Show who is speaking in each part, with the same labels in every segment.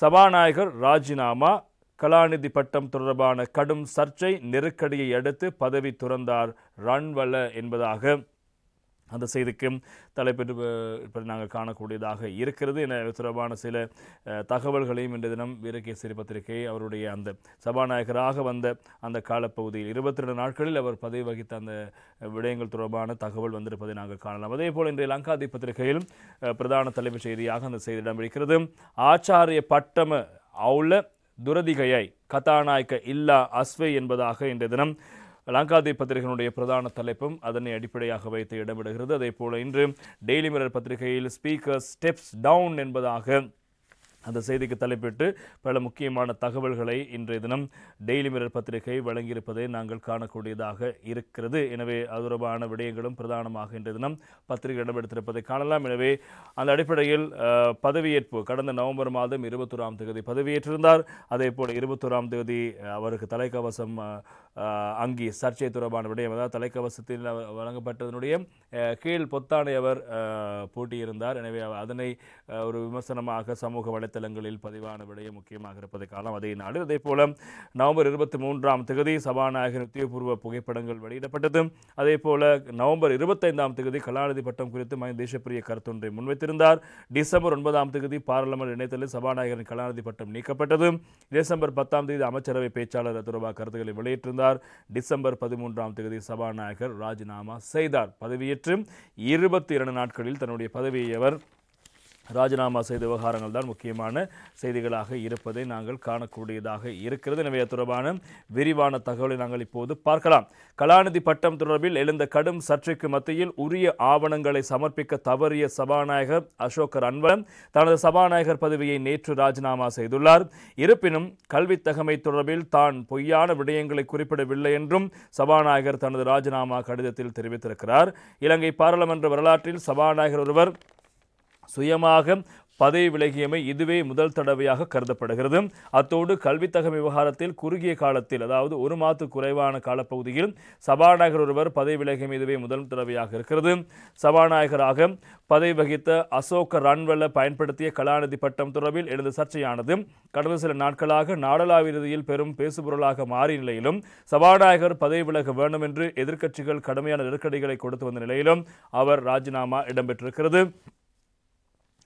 Speaker 1: சபாநாயகர் ராஜினாமா, கலாநிதி பட்டம் தொடர்பான கடும் சர்ச்சை நெருக்கடியை அடுத்து பதவி துறந்தார் ரன்வல என்பதாக அந்த செய்திக்கும் தலைப்பெற்று நாங்கள் காணக்கூடியதாக இருக்கிறது. என தொடர்பான சில தகவல்களையும் இன்று தினம் வீரகேசரி பத்திரிகை அவருடைய அந்த சபாநாயகராக வந்த அந்த காலப்பகுதியில் 22 நாட்களில் அவர் பதவி வகித்த அந்த விடயங்கள் தொடர்பான தகவல் வந்திருப்பதை நாங்கள் காணலாம். அதே போல் இன்றைய லங்காதி பத்திரிகையிலும் பிரதான தலைப்புச் செய்தியாக அந்த செய்தி இடம்பெறுகிறது. ஆச்சாரிய பட்டம அவுல துரதிகையை கதாநாயக்க இல்லா அஸ்வை என்பதாக இன்றைய தினம் லங்காதி பத்திரிகையினுடைய பிரதான தலைப்பும் அதனை அடிப்படையாக வைத்து இடம்பெறுகிறது. அதே போல இன்று டெய்லி மிரர் பத்திரிகையில் ஸ்பீக்கர் ஸ்டெப்ஸ் டவுன் என்பதாக அந்த செய்திக்கு தலைப்பிட்டு பல முக்கியமான தகவல்களை இன்றைய தினம் டெய்லி மிரர் பத்திரிகை வழங்கியிருப்பதை நாங்கள் காணக்கூடியதாக இருக்கிறது. எனவே அது தொடர்பான விடயங்களும் பிரதானமாக இன்றைய தினம் பத்திரிகை இடம்பெடுத்திருப்பதை காணலாம். எனவே அந்த அடிப்படையில் பதவியேற்பு கடந்த நவம்பர் மாதம் 21ஆம் தேதி பதவியேற்றிருந்தார். அதே போல் 21ஆம் தேதி அவருக்கு தலைக்கவசம் அங்கி சர்ச்சை தொடர்பான விடயம், அதாவது தலைக்கவசத்தில் வழங்கப்பட்டதனுடைய கீழ் பொத்தானை அவர் பூட்டியிருந்தார். எனவே அதனை ஒரு விமர்சனமாக சமூக வலைத்தளங்களில் பதிவான விடயம் முக்கியமாக இருப்பதை காணலாம். அதே நாளில் அதே போல நவம்பர் 23ஆம் தேதி சபாநாயகர் உத்தியோகபூர்வ புகைப்படங்கள் வெளியிடப்பட்டது. அதே போல நவம்பர் 25ஆம் தேதி கலாநிதி பட்டம் குறித்து மஹிந்த தேசப்பிரிய கருத்தொன்றை முன்வைத்திருந்தார். டிசம்பர் 9ஆம் தேதி பாராளுமன்ற இணையத்தில் சபாநாயகரின் கலாநிதி பட்டம் நீக்கப்பட்டது. டிசம்பர் 10ஆம் தேதி அமைச்சரவை பேச்சாளர் தொடர்பாக கருத்துக்களை வெளியிட்டிருந்தார். டிசம்பர் 13ஆம் தேதி சபாநாயகர் ராஜினாமா செய்தார். பதவியேற்று 22 நாட்களில் தன்னுடைய பதவியை அவர் ராஜினாமா செய்த விவகாரங்கள் தான் முக்கியமான செய்திகளாக இருப்பதை நாங்கள் காணக்கூடியதாக இருக்கிறது. எனவே தொடர்பான விரிவான தகவலை நாங்கள் இப்போது பார்க்கலாம். கலாநிதி பட்டம் தொடர்பில் எழுந்த கடும் சர்ச்சைக்கு மத்தியில் உரிய ஆவணங்களை சமர்ப்பிக்க தவறிய சபாநாயகர் அசோக் ரன்வல தனது சபாநாயகர் பதவியை நேற்று ராஜினாமா செய்துள்ளார். இருப்பினும் கல்வித் தகமை தொடர்பில் தான் பொய்யான விடயங்களை குறிப்பிடவில்லை என்றும் சபாநாயகர் தனது ராஜினாமா கடிதத்தில் தெரிவித்திருக்கிறார். இலங்கை பாராளுமன்ற வரலாற்றில் சபாநாயகர் ஒருவர் சுயமாக பதவி விலகியமை இதுவே முதல் தடவையாக கருதப்படுகிறது. அத்தோடு கல்வித் தகமை விவகாரத்தில் குறுகிய காலத்தில், அதாவது 1 மாதத்துக்கு குறைவான காலப்பகுதியில் சபாநாயகர் ஒருவர் பதவி விலகியமை இதுவே முதல் தடவையாக இருக்கிறது. சபாநாயகராக பதவி வகித்த அசோக் ரன்வல பயன்படுத்திய கலாநிதி பட்டம் தொடர்பில் எழுந்த சர்ச்சையானது கடந்த சில நாட்களாக நாடளாவிய ரீதியில் பெரும் பேசுபொருளாக மாறிய நிலையிலும் சபாநாயகர் பதவி விலக வேண்டும் என்று எதிர்க்கட்சிகள் கடுமையான நெருக்கடிகளை கொடுத்து வந்த நிலையிலும் அவர் ராஜினாமா இடம்பெற்றிருக்கிறது.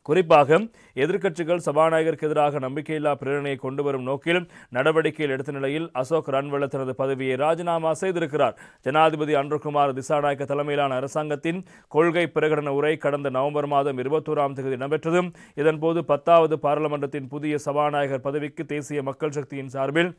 Speaker 1: குறிப்பாக எதிர்க்கட்சிகள் சபாநாயகருக்கு எதிராக நம்பிக்கையில்லா பிரேரணையை கொண்டு வரும் நோக்கில் நடவடிக்கையில் எடுத்த நிலையில் அசோக் ரன்வல தனது பதவியை ராஜினாமா செய்திருக்கிறார். ஜனாதிபதி அன்ருகுமார் திசாநாயக்க தலைமையிலான அரசாங்கத்தின் கொள்கை பிரகடன உரை கடந்த நவம்பர் மாதம் 21ஆம் தேதி இடம்பெற்றது. இதன்போது 10வது பாராளுமன்றத்தின் புதிய சபாநாயகர் பதவிக்கு தேசிய மக்கள் சக்தியின் சார்பில்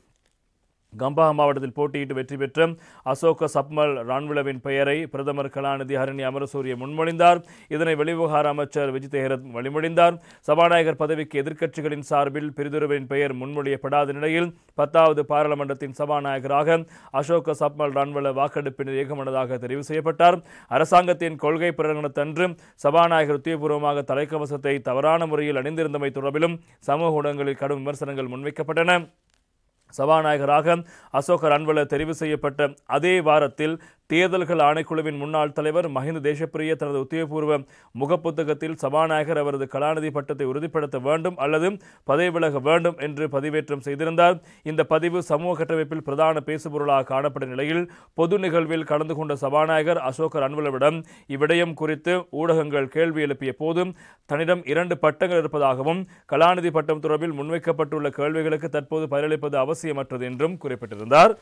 Speaker 1: கம்பஹா மாவட்டத்தில் போட்டியிட்டு வெற்றி பெற்ற அசோக சப்மல் ரன்வலவின் பெயரை பிரதமர் கலாநிதி ஹரணி அமரசூரிய முன்மொழிந்தார். இதனை வெளிவிவகார அமைச்சர் விஜித் ஹேரத் வழிமொழிந்தார். சபாநாயகர் பதவிக்கு எதிர்க்கட்சிகளின் சார்பில் பிரிதொருவரின் பெயர் முன்மொழியப்படாத நிலையில் 10வது பாராளுமன்றத்தின் சபாநாயகராக அசோக சப்மல் ரன்வல வாக்கெடுப்பினர் ஏகமனதாக தெரிவு செய்யப்பட்டார். அரசாங்கத்தின் கொள்கை பிரகடனத்தன்று சபாநாயகர் உத்தியோகபூர்வமாக தலைக்கவசத்தை தவறான முறையில் அணிந்திருந்தமை தொடர்பிலும் சமூக ஊடகங்களில் கடும் விமர்சனங்கள் முன்வைக்கப்பட்டன. சபாநாயகராக அசோக் ரன்வல தெரிவு செய்யப்பட்ட அதே வாரத்தில் தேர்தல்கள் ஆணைக்குழுவின் முன்னாள் தலைவர் மஹிந்த தேசப்பிரிய தனது உத்தியோகபூர்வ முகப்புத்தகத்தில் சபாநாயகர் அவரது கலாநிதி பட்டத்தை உறுதிப்படுத்த வேண்டும் அல்லது பதவி விலக வேண்டும் என்று பதிவேற்றம் செய்திருந்தார். இந்த பதிவு சமூக கட்டமைப்பில் பிரதான பேசுபொருளாக காணப்பட்ட நிலையில் பொது நிகழ்வில் கலந்து கொண்ட சபாநாயகர் அசோக் ரன்வலவிடம் இவ்விடயம் குறித்து ஊடகங்கள் கேள்வி எழுப்பிய போதும் தன்னிடம் 2 பட்டங்கள் இருப்பதாகவும் கலாநிதி பட்டம் தொடர்பில் முன்வைக்கப்பட்டுள்ள கேள்விகளுக்கு தற்போது பதிலளிப்பது அவசியமற்றது என்றும் குறிப்பிட்டிருந்தார்.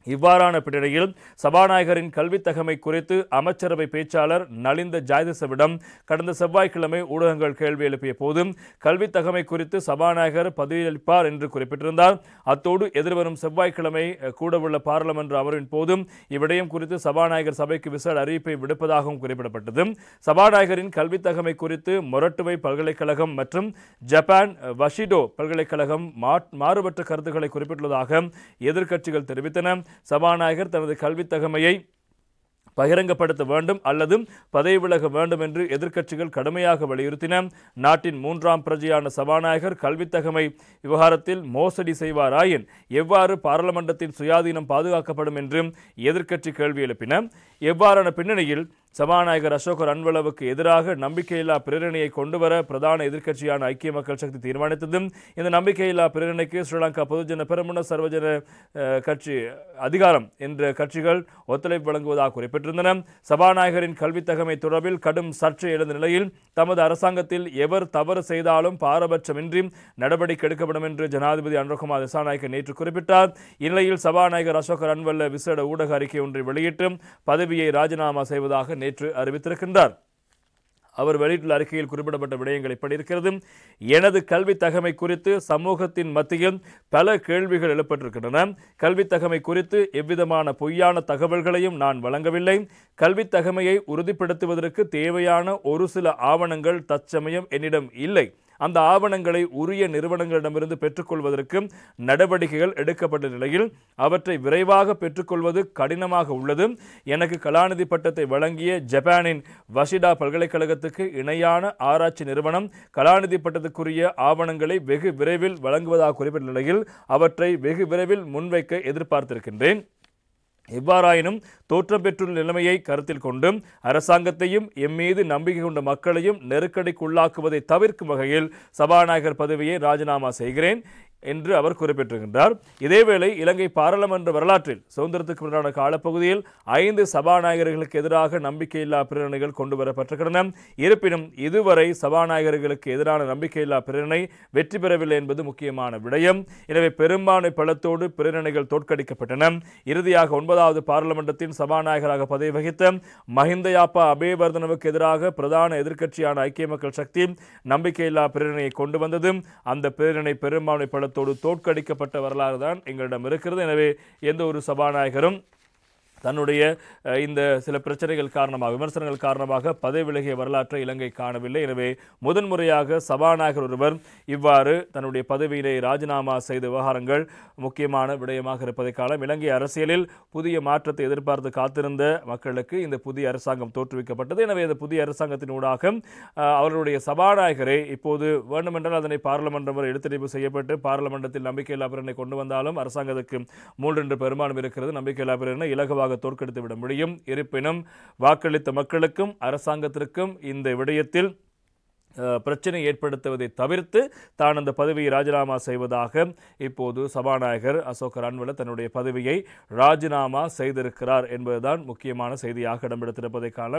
Speaker 1: இவ்வாறான பின்னணியில் சபாநாயகரின் கல்வித் தகமை குறித்து அமைச்சரவை பேச்சாளர் நலிந்த ஜாயதிசவிடம் கடந்த செவ்வாய்க்கிழமை ஊடகங்கள் கேள்வி எழுப்பிய போது கல்வித் தகமை குறித்து சபாநாயகர் பதிலளிப்பார் என்று குறிப்பிட்டிருந்தார். அத்தோடு எதிர்வரும் செவ்வாய்க்கிழமை கூடவுள்ள பாராளுமன்ற அமர்வின் போதும் இவ்விடயம் குறித்து சபாநாயகர் சபைக்கு விசேட அறிவிப்பை விடுப்பதாகவும் குறிப்பிடப்பட்டது. சபாநாயகரின் கல்வித் தகமை குறித்து மொரட்டுவை பல்கலைக்கழகம் மற்றும் ஜப்பான் வஷிடோ பல்கலைக்கழகம் மாறுபட்ட கருத்துக்களை குறிப்பிட்டுள்ளதாக எதிர்க்கட்சிகள் தெரிவித்தன. சபாநாயகர் தனது கல்வித் தகமையை பகிரங்கப்படுத்த வேண்டும் அல்லது பதவி விலக வேண்டும் என்று எதிர்க்கட்சிகள் கடுமையாக வலியுறுத்தின. நாட்டின் 3ஆம் பிரஜையான சபாநாயகர் கல்வித் தகமை விவகாரத்தில் மோசடி செய்வாராயின் எவ்வாறு பாராளுமன்றத்தின் சுயாதீனம் பாதுகாக்கப்படும் என்று எதிர்க்கட்சி கேள்வி எழுப்பின. எவ்வாறான பின்னணியில் சபாநாயகர் அசோக ரன்வலவுக்கு எதிராக நம்பிக்கையில்லா பிரேரணையை கொண்டுவர பிரதான எதிர்க்கட்சியான ஐக்கிய மக்கள் சக்தி தீர்மானித்ததும் இந்த நம்பிக்கையில்லா பிரேரணைக்கு ஸ்ரீலங்கா பொதுஜன பெரமுன சர்வஜன கட்சி அதிகாரம் என்ற கட்சிகள் ஒத்துழைப்பு வழங்குவதாக குறிப்பிட்டிருந்தன. சபாநாயகரின் கல்வித்தகமை தொடர்பில் கடும் சர்ச்சை எழுந்த நிலையில் தமது அரசாங்கத்தில் எவர் தவறு செய்தாலும் பாரபட்சமின்றி நடவடிக்கை எடுக்கப்படும் என்று ஜனாதிபதி அனுரகுமார் திசாநாயக்க நேற்று குறிப்பிட்டார். இந்நிலையில் சபாநாயகர் அசோக ரன்வல்ல விசேட ஊடக அறிக்கை ஒன்றை வெளியிட்டு பதவியை ராஜினாமா செய்வதாக நேற்று அறிவித்திருக்கின்றார். அவர் வெளியிட்டுள்ள அறிக்கையில் குறிப்பிடப்பட்ட விடயங்கள் இப்படி இருக்கிறது. எனது கல்வி தகமை குறித்து சமூகத்தின் மத்தியில் பல கேள்விகள் எழுப்பப்பட்டிருக்கின்றன. கல்வி தகமை குறித்து எவ்விதமான பொய்யான தகவல்களையும் நான் வழங்கவில்லை. கல்வி தகமையை உறுதிப்படுத்துவதற்கு தேவையான ஒரு சில ஆவணங்கள் தற்சமயம் என்னிடம் இல்லை. அந்த ஆவணங்களை உரிய நிறுவனங்களிடமிருந்து பெற்றுக்கொள்வதற்கு நடவடிக்கைகள் எடுக்கப்பட்ட நிலையில் அவற்றை விரைவாக பெற்றுக்கொள்வது கடினமாக உள்ளது. எனக்கு கலாநிதி பட்டத்தை வழங்கிய ஜப்பானின் வஷிடா பல்கலைக்கழகத்துக்கு இணையான ஆராய்ச்சி நிறுவனம் கலாநிதி பட்டத்துக்குரிய ஆவணங்களை வெகு விரைவில் வழங்குவதாக குறிப்பிட்ட நிலையில் அவற்றை வெகு விரைவில் முன்வைக்க எதிர்பார்த்திருக்கின்றேன். எவ்வாறாயினும் தோற்றம் பெற்றுள்ள நிலைமையை கருத்தில் கொண்டு அரசாங்கத்தையும் எம்மீது நம்பிக்கை கொண்ட மக்களையும் நெருக்கடிக்குள்ளாக்குவதை தவிர்க்கும் வகையில் சபாநாயகர் பதவியை ராஜினாமா செய்கிறேன் என்று அவர் குறிப்பிட்டிருக்கின்றார். இதேவேளை இலங்கை பாராளுமன்ற வரலாற்றில் சுதந்திரத்துக்கு முன்னான காலப்பகுதியில் 5 சபாநாயகர்களுக்கு எதிராக நம்பிக்கையில்லா பிரேரணைகள் கொண்டு வரப்பட்டிருக்கின்றன. இருப்பினும் இதுவரை சபாநாயகர்களுக்கு எதிரான நம்பிக்கையில்லா பிரேரணை வெற்றி பெறவில்லை என்பது முக்கியமான விடயம். எனவே பெரும்பான்மை பலத்தோடு பிரேரணைகள் தோற்கடிக்கப்பட்டன. இறுதியாக 9வது பாராளுமன்றத்தின் சபாநாயகராக பதவி வகித்த மஹிந்த யாப்பா அபேவர்தனவுக்கு எதிராக பிரதான எதிர்க்கட்சியான ஐக்கிய மக்கள் சக்தி நம்பிக்கையில்லா பிரேரணையை கொண்டு வந்தது. அந்த பிரேரணை பெரும்பான்மை பலத்தோடு தோற்கடிக்கப்பட்ட வரலாறு தான் எங்களிடம் இருக்கிறது. எனவே எந்த ஒரு சபாநாயகரும் தன்னுடைய இந்த சில பிரச்சனைகள் காரணமாக விமர்சனங்கள் காரணமாக பதவி விலகிய வரலாற்றை இலங்கை காணவில்லை. எனவே முதன்முறையாக சபாநாயகர் ஒருவர் இவ்வாறு தன்னுடைய பதவியிலே ராஜினாமா செய்த விவகாரங்கள் முக்கியமான விடயமாக இருப்பதை காலம். இலங்கை அரசியலில் புதிய மாற்றத்தை எதிர்பார்த்து காத்திருந்த மக்களுக்கு இந்த புதிய அரசாங்கம் தோற்றுவிக்கப்பட்டது. எனவே இந்த புதிய அரசாங்கத்தின் ஊடாக அவர்களுடைய சபாநாயகரை இப்போது வேண்டுமென்றால் அதனை பாராளுமன்றம் வரை எடுத்தறிவு செய்யப்பட்டு பாராளுமன்றத்தில் நம்பிக்கையில்லா பிரேரணை கொண்டு வந்தாலும் அரசாங்கத்துக்கு 3 பெரும்பான்மை இருக்கிறது. நம்பிக்கையில்லா பிரேரணை இலகுவாக தோற்கடித்து விட முடியும். இருப்பினும் வாக்களித்த மக்களுக்கும் அரசாங்கத்திற்கும் இந்த விடயத்தில் பிரச்சனை ஏற்படுத்துவதை தவிர்த்து தான் அந்த பதவியை ராஜினாமா செய்வதாக இப்போது சபாநாயகர் அசோக ரன்வல தன்னுடைய பதவியை ராஜினாமா செய்திருக்கிறார் என்பதுதான் முக்கியமான செய்தியாக இடம்பெடுத்திருப்பதை காணலாம்.